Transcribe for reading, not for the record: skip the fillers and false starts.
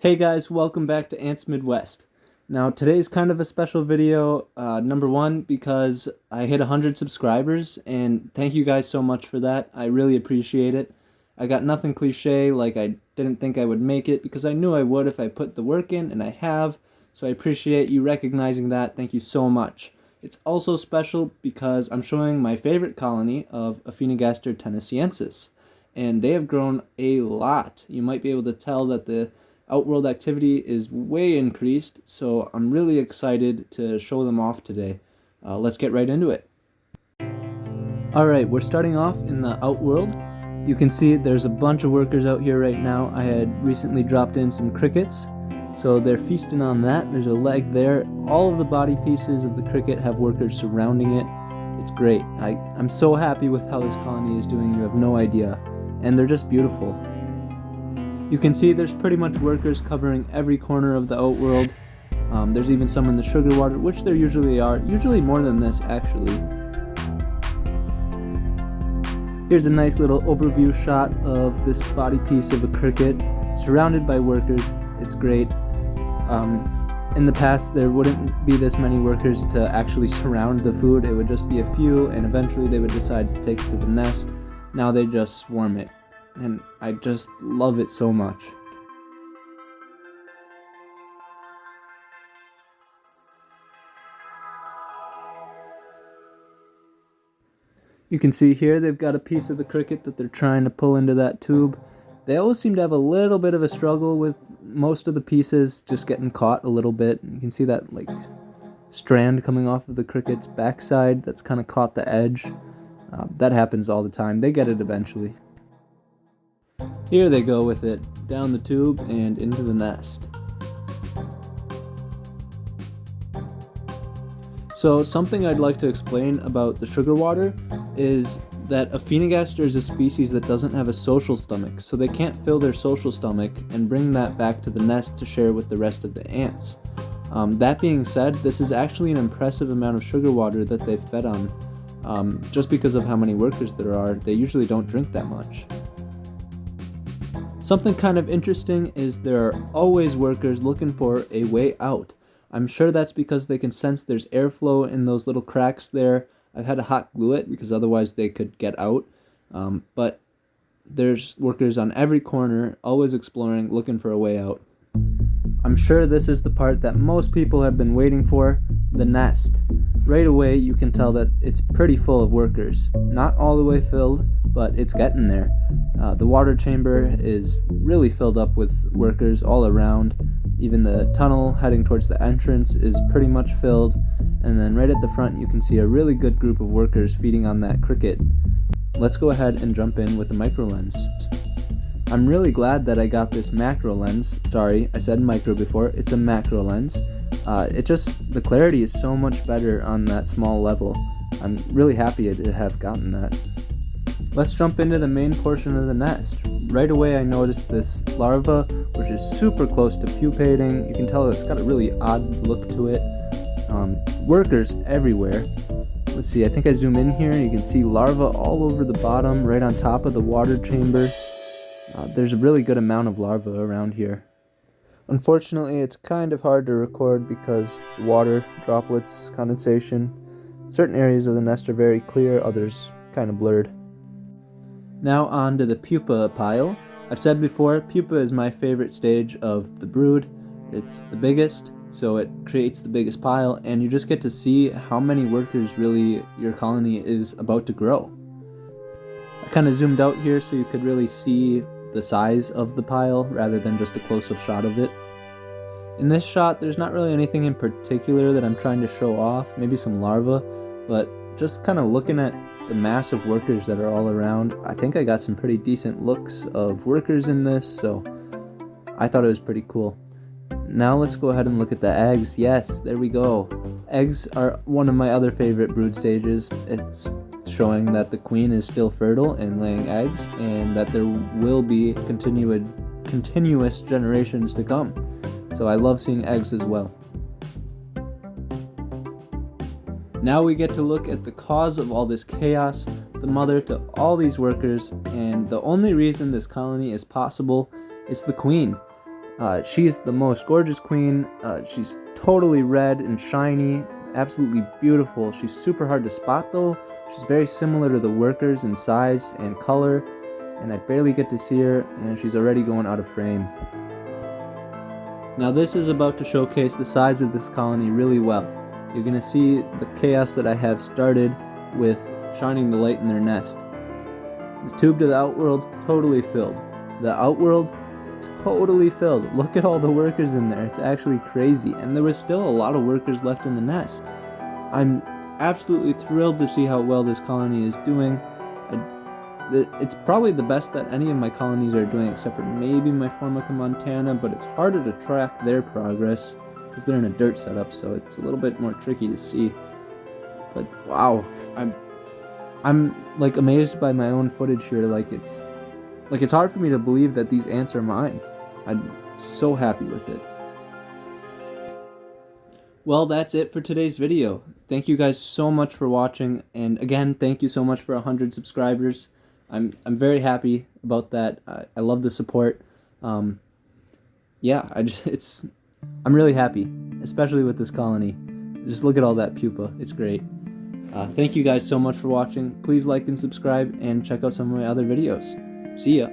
Hey guys, welcome back to Ants Midwest. Now today's kind of a special video, number one, because I hit 100 subscribers, and thank you guys so much for that. I really appreciate it. I got nothing cliche, like I didn't think I would make it, because I knew I would if I put the work in, and I have, so I appreciate you recognizing that. Thank you so much. It's also special because I'm showing my favorite colony of Aphaenogaster Tenneseensis, and they have grown a lot. You might be able to tell that the Outworld activity is way increased, so I'm really excited to show them off today. Let's get right into it. Alright, we're starting off in the Outworld. You can see there's a bunch of workers out here right now. I had recently dropped in some crickets, so they're feasting on that. There's a leg there. All of the body pieces of the cricket have workers surrounding it. It's great. I'm so happy with how this colony is doing, you have no idea. And they're just beautiful. You can see there's pretty much workers covering every corner of the Outworld. There's even some in the sugar water, which there usually are. Usually more than this, actually. Here's a nice little overview shot of this body piece of a cricket, surrounded by workers. It's great. In the past, there wouldn't be this many workers to actually surround the food. It would just be a few, and eventually they would decide to take it to the nest. Now they just swarm it. And I just love it so much. You can see here they've got a piece of the cricket that they're trying to pull into that tube. They always seem to have a little bit of a struggle with most of the pieces just getting caught a little bit. You can see that strand coming off of the cricket's backside that's kind of caught the edge. That happens all the time. They get it eventually. Here they go with it, down the tube and into the nest. So something I'd like to explain about the sugar water is that Aphaenogaster is a species that doesn't have a social stomach, so they can't fill their social stomach and bring that back to the nest to share with the rest of the ants. That being said, this is actually an impressive amount of sugar water that they've fed on. Just because of how many workers there are, they usually don't drink that much. Something kind of interesting is there are always workers looking for a way out. I'm sure that's because they can sense there's airflow in those little cracks there. I've had to hot glue it because otherwise they could get out. But there's workers on every corner, always exploring, looking for a way out. I'm sure this is the part that most people have been waiting for, the nest. Right away you can tell that it's pretty full of workers. Not all the way filled, but it's getting there. The water chamber is really filled up with workers all around. Even the tunnel heading towards the entrance is pretty much filled. And then right at the front you can see a really good group of workers feeding on that cricket. Let's go ahead and jump in with the micro lens. I'm really glad that I got this macro lens. Sorry, I said micro before. It's a macro lens. The clarity is so much better on that small level. I'm really happy to have gotten that. Let's jump into the main portion of the nest. Right away I noticed this larva, which is super close to pupating. You can tell it's got a really odd look to it. Workers everywhere. Let's see, I think I zoom in here and you can see larvae all over the bottom, right on top of the water chamber. There's a really good amount of larvae around here. Unfortunately, it's kind of hard to record because the water, droplets, condensation. Certain areas of the nest are very clear, others kind of blurred. Now on to the pupa pile. I've said before, pupa is my favorite stage of the brood. It's the biggest, so it creates the biggest pile, and you just get to see how many workers really your colony is about to grow. I kind of zoomed out here so you could really see the size of the pile rather than just a close-up shot of it. In this shot, there's not really anything in particular that I'm trying to show off, maybe some larvae, but just kind of looking at the mass of workers that are all around, I think I got some pretty decent looks of workers in this, so I thought it was pretty cool. Now let's go ahead and look at the eggs. Yes, there we go. Eggs are one of my other favorite brood stages. It's showing that the queen is still fertile and laying eggs, and that there will be continuous generations to come. So I love seeing eggs as well. Now we get to look at the cause of all this chaos, the mother to all these workers, and the only reason this colony is possible is the queen. She's the most gorgeous queen. She's totally red and shiny, absolutely beautiful. She's super hard to spot though. She's very similar to the workers in size and color, and I barely get to see her, and she's already going out of frame. Now this is about to showcase the size of this colony really well. You're going to see the chaos that I have started with shining the light in their nest. The tube to the Outworld, totally filled. The Outworld, totally filled. Look at all the workers in there. It's actually crazy. And there was still a lot of workers left in the nest. I'm absolutely thrilled to see how well this colony is doing. It's probably the best that any of my colonies are doing, except for maybe my Formica montana, but it's harder to track their progress because they're in a dirt setup, so it's a little bit more tricky to see. But wow, I'm like amazed by my own footage here. It's hard for me to believe that these ants are mine. I'm so happy with it. Well, that's it for today's video. Thank you guys so much for watching, and again, thank you so much for 100 subscribers. I'm very happy about that. I love the support. Yeah, I'm really happy, especially with this colony. Just look at all that pupa. It's great. Thank you guys so much for watching. Please like and subscribe, and check out some of my other videos. See ya.